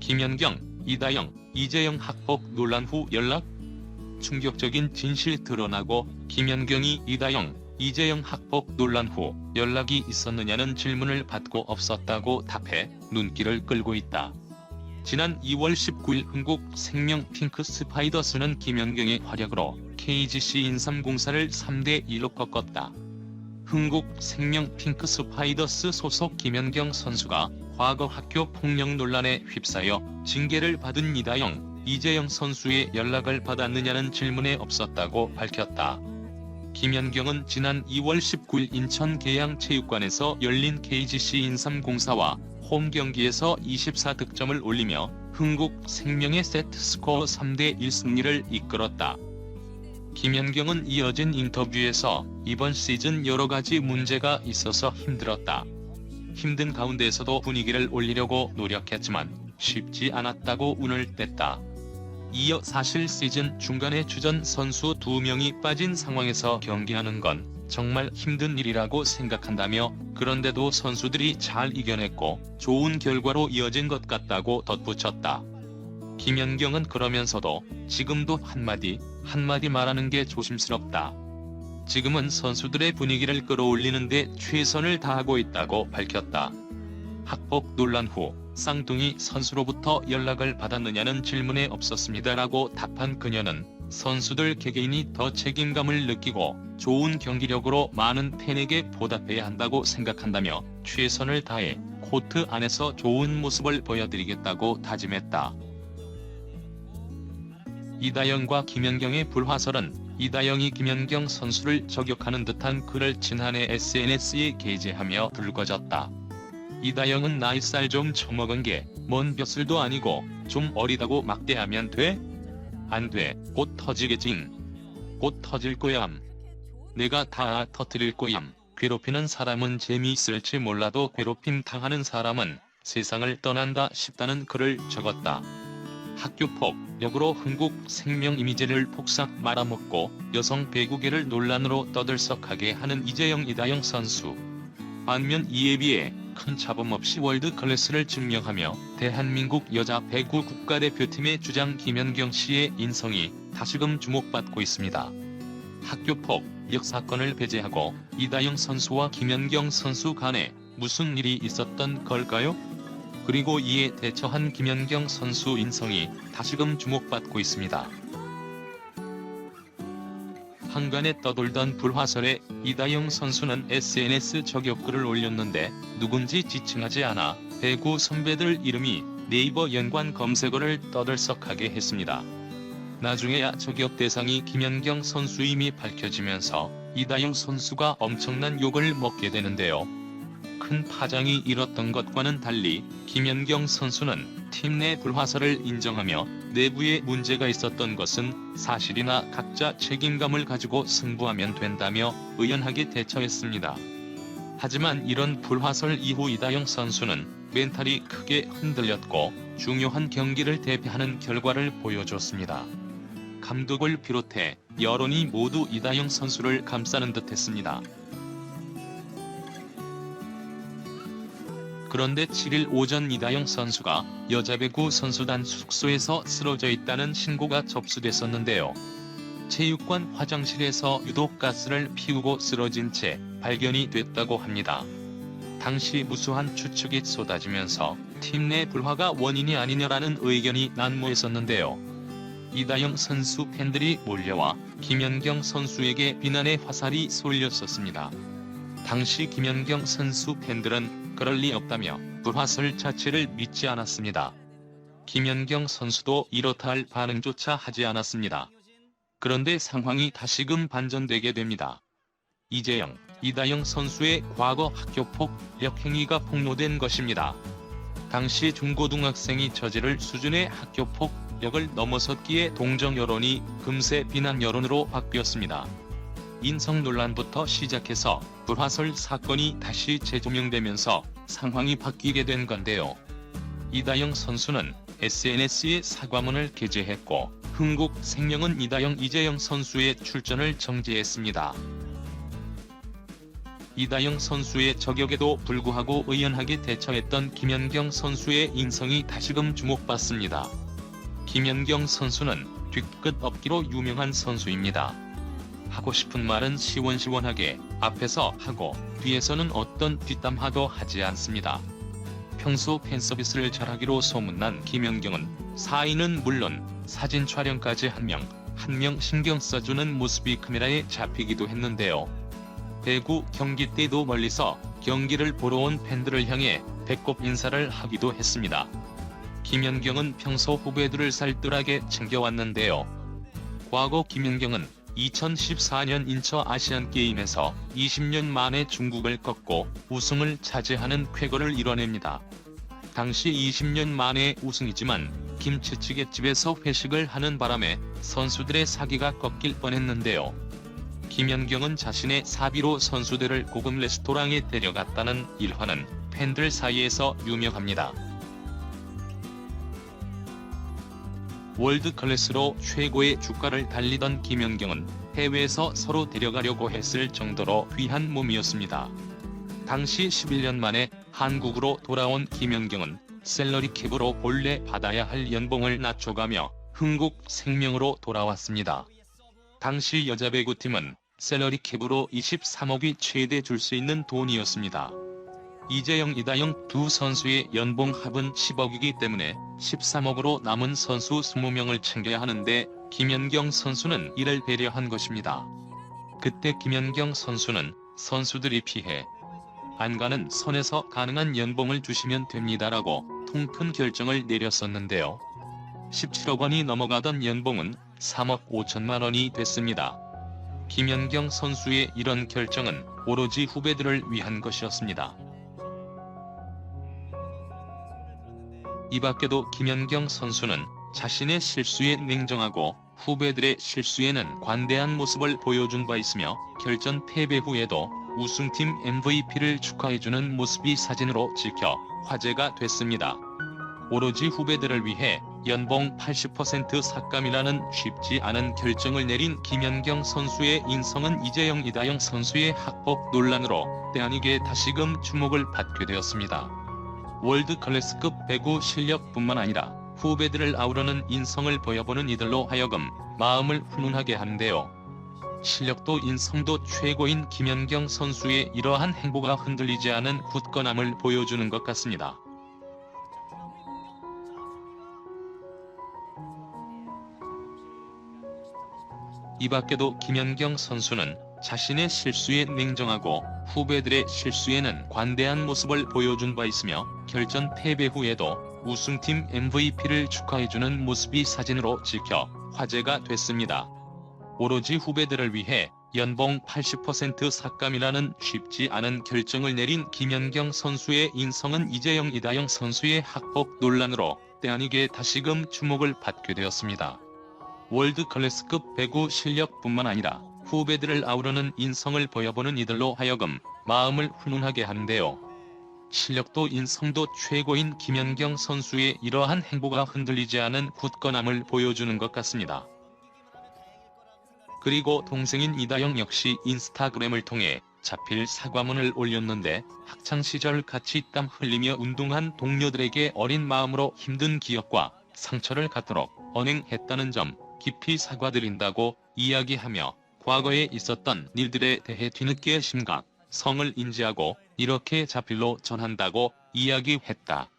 김연경, 이다영, 이재영 학폭 논란 후 연락? 충격적인 진실 드러나고 김연경이 이다영, 이재영 학폭 논란 후 연락이 있었느냐는 질문을 받고 없었다고 답해 눈길을 끌고 있다. 지난 2월 19일 흥국생명 핑크스파이더스는 김연경의 활약으로 KGC 인삼공사를 3대1로 꺾었다. 흥국생명 핑크스파이더스 소속 김연경 선수가 과거 학교 폭력 논란에 휩싸여 징계를 받은 이다영, 이재영 선수의 연락을 받았느냐는 질문에 없었다고 밝혔다. 김연경은 지난 2월 19일 인천 계양체육관에서 열린 KGC 인삼공사와 홈 경기에서 24득점을 올리며 흥국생명의 세트스코어 3대1 승리를 이끌었다. 김연경은 이어진 인터뷰에서 이번 시즌 여러가지 문제가 있어서 힘들었다. 힘든 가운데서도 분위기를 올리려고 노력했지만 쉽지 않았다고 운을 뗐다. 이어 사실 시즌 중간에 주전 선수 2명이 빠진 상황에서 경기하는 건 정말 힘든 일이라고 생각한다며 그런데도 선수들이 잘 이겨냈고 좋은 결과로 이어진 것 같다고 덧붙였다. 김연경은 그러면서도 지금도 한마디 말하는 게 조심스럽다. 지금은 선수들의 분위기를 끌어올리는데 최선을 다하고 있다고 밝혔다. 학폭 논란 후 쌍둥이 선수로부터 연락을 받았느냐는 질문에 없었습니다라고 답한 그녀는 선수들 개개인이 더 책임감을 느끼고 좋은 경기력으로 많은 팬에게 보답해야 한다고 생각한다며 최선을 다해 코트 안에서 좋은 모습을 보여드리겠다고 다짐했다. 이다영과 김연경의 불화설은 이다영이 김연경 선수를 저격하는 듯한 글을 지난해 SNS에 게재하며 불거졌다. 이다영은 나이 살 좀 처먹은 게 뭔 벼슬도 아니고 좀 어리다고 막대하면 돼? 안 돼. 곧 터지겠징. 곧 터질 거얌. 내가 다 터뜨릴 거얌. 괴롭히는 사람은 재미있을지 몰라도 괴롭힘 당하는 사람은 세상을 떠난다 싶다는 글을 적었다. 학교폭력으로 흥국생명 이미지를 폭삭 말아먹고 여성 배구계를 논란으로 떠들썩하게 하는 이재영 이다영 선수. 반면 이에 비해 큰 잡음 없이 월드클래스를 증명하며 대한민국 여자 배구 국가대표팀의 주장 김연경 씨의 인성이 다시금 주목받고 있습니다. 학교폭력 사건을 배제하고 이다영 선수와 김연경 선수 간에 무슨 일이 있었던 걸까요? 그리고 이에 대처한 김연경 선수 인성이 다시금 주목받고 있습니다. 한간에 떠돌던 불화설에 이다영 선수는 SNS 저격글을 올렸는데 누군지 지칭하지 않아 배구 선배들 이름이 네이버 연관 검색어를 떠들썩하게 했습니다. 나중에야 저격 대상이 김연경 선수임이 밝혀지면서 이다영 선수가 엄청난 욕을 먹게 되는데요. 큰 파장이 일었던 것과는 달리 김연경 선수는 팀 내 불화설을 인정하며 내부에 문제가 있었던 것은 사실이나 각자 책임감을 가지고 승부하면 된다며 의연하게 대처했습니다. 하지만 이런 불화설 이후 이다영 선수는 멘탈이 크게 흔들렸고 중요한 경기를 대비하는 결과를 보여줬습니다. 감독을 비롯해 여론이 모두 이다영 선수를 감싸는 듯했습니다. 그런데 7일 오전 이다영 선수가 여자배구 선수단 숙소에서 쓰러져 있다는 신고가 접수됐었는데요. 체육관 화장실에서 유독 가스를 피우고 쓰러진 채 발견이 됐다고 합니다. 당시 무수한 추측이 쏟아지면서 팀 내 불화가 원인이 아니냐라는 의견이 난무했었는데요. 이다영 선수 팬들이 몰려와 김연경 선수에게 비난의 화살이 쏠렸었습니다. 당시 김연경 선수 팬들은 그럴 리 없다며 불화설 자체를 믿지 않았습니다. 김연경 선수도 이렇다 할 반응조차 하지 않았습니다. 그런데 상황이 다시금 반전되게 됩니다. 이재영, 이다영 선수의 과거 학교폭력 행위가 폭로된 것입니다. 당시 중고등학생이 저지를 수준의 학교폭력을 넘어섰기에 동정 여론이 금세 비난 여론으로 바뀌었습니다. 인성 논란부터 시작해서 불화설 사건이 다시 재조명되면서 상황이 바뀌게 된 건데요. 이다영 선수는 SNS에 사과문을 게재했고 흥국생명은 이다영, 이재영 선수의 출전을 정지했습니다. 이다영 선수의 저격에도 불구하고 의연하게 대처했던 김연경 선수의 인성이 다시금 주목받습니다. 김연경 선수는 뒤끝 없기로 유명한 선수입니다. 하고 싶은 말은 시원시원하게 앞에서 하고 뒤에서는 어떤 뒷담화도 하지 않습니다. 평소 팬서비스를 잘하기로 소문난 김연경은 사인은 물론 사진 촬영까지 한 명 신경 써주는 모습이 카메라에 잡히기도 했는데요. 배구 경기 때도 멀리서 경기를 보러 온 팬들을 향해 배꼽 인사를 하기도 했습니다. 김연경은 평소 후배들을 살뜰하게 챙겨왔는데요. 과거 김연경은 2014년 인천 아시안게임에서 20년 만에 중국을 꺾고 우승을 차지하는 쾌거를 이뤄냅니다. 당시 20년 만에 우승이지만 김치찌개집에서 회식을 하는 바람에 선수들의 사기가 꺾일 뻔했는데요. 김연경은 자신의 사비로 선수들을 고급 레스토랑에 데려갔다는 일화는 팬들 사이에서 유명합니다. 월드클래스로 최고의 주가를 달리던 김연경은 해외에서 서로 데려가려고 했을 정도로 귀한 몸이었습니다. 당시 11년 만에 한국으로 돌아온 김연경은 셀러리 캡으로 본래 받아야 할 연봉을 낮춰가며 흥국생명으로 돌아왔습니다. 당시 여자 배구팀은 셀러리 캡으로 23억이 최대 줄 수 있는 돈이었습니다. 이재영, 이다영 두 선수의 연봉 합은 10억이기 때문에 13억으로 남은 선수 20명을 챙겨야 하는데 김연경 선수는 이를 배려한 것입니다. 그때 김연경 선수는 선수들이 피해 안 가는 선에서 가능한 연봉을 주시면 됩니다라고 통큰 결정을 내렸었는데요. 17억 원이 넘어가던 연봉은 3억 5천만 원이 됐습니다. 김연경 선수의 이런 결정은 오로지 후배들을 위한 것이었습니다. 이 밖에도 김연경 선수는 자신의 실수에 냉정하고 후배들의 실수에는 관대한 모습을 보여준 바 있으며 결전 패배 후에도 우승팀 MVP를 축하해주는 모습이 사진으로 찍혀 화제가 됐습니다. 오로지 후배들을 위해 연봉 80% 삭감이라는 쉽지 않은 결정을 내린 김연경 선수의 인성은 이재영, 이다영 선수의 학폭 논란으로 때 아니게 다시금 주목을 받게 되었습니다. 월드클래스급 배구 실력뿐만 아니라 후배들을 아우르는 인성을 보여보는 이들로 하여금 마음을 훈훈하게 하는데요. 실력도 인성도 최고인 김연경 선수의 이러한 행보가 흔들리지 않은 굳건함을 보여주는 것 같습니다. 이 밖에도 김연경 선수는 자신의 실수에 냉정하고 후배들의 실수에는 관대한 모습을 보여준 바 있으며 결전 패배 후에도 우승팀 MVP를 축하해주는 모습이 사진으로 찍혀 화제가 됐습니다. 오로지 후배들을 위해 연봉 80% 삭감이라는 쉽지 않은 결정을 내린 김연경 선수의 인성은 이재영, 이다영 선수의 학폭 논란으로 때 아니게 다시금 주목을 받게 되었습니다. 월드클래스급 배구 실력뿐만 아니라 후배들을 아우르는 인성을 보여보는 이들로 하여금 마음을 훈훈하게 하는데요. 실력도 인성도 최고인 김연경 선수의 이러한 행보가 흔들리지 않은 굳건함을 보여주는 것 같습니다. 그리고 동생인 이다영 역시 인스타그램을 통해 자필 사과문을 올렸는데 학창시절 같이 땀 흘리며 운동한 동료들에게 어린 마음으로 힘든 기억과 상처를 갖도록 언행했다는 점 깊이 사과드린다고 이야기하며 과거에 있었던 일들에 대해 뒤늦게 심각성을 인지하고 이렇게 자필로 전한다고 이야기했다.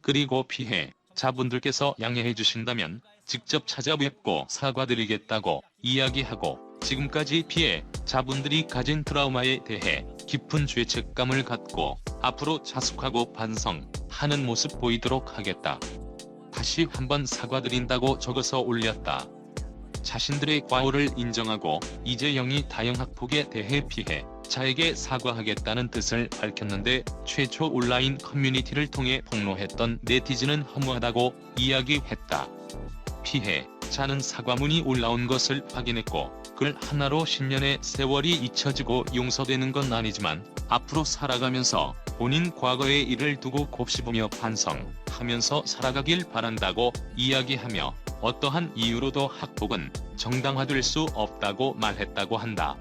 그리고 피해자분들께서 양해해 주신다면 직접 찾아뵙고 사과드리겠다고 이야기하고 지금까지 피해자분들이 가진 트라우마에 대해 깊은 죄책감을 갖고 앞으로 자숙하고 반성하는 모습 보이도록 하겠다. 다시 한번 사과드린다고 적어서 올렸다. 자신들의 과오를 인정하고 이재영이 다영 학폭에 대해 피해자에게 사과하겠다는 뜻을 밝혔는데 최초 온라인 커뮤니티를 통해 폭로했던 네티즌은 허무하다고 이야기했다. 피해자는 사과문이 올라온 것을 확인했고 글 하나로 10년의 세월이 잊혀지고 용서되는 건 아니지만 앞으로 살아가면서 본인 과거의 일을 두고 곱씹으며 반성하면서 살아가길 바란다고 이야기하며 어떠한 이유로도 학폭은 정당화될 수 없다고 말했다고 한다.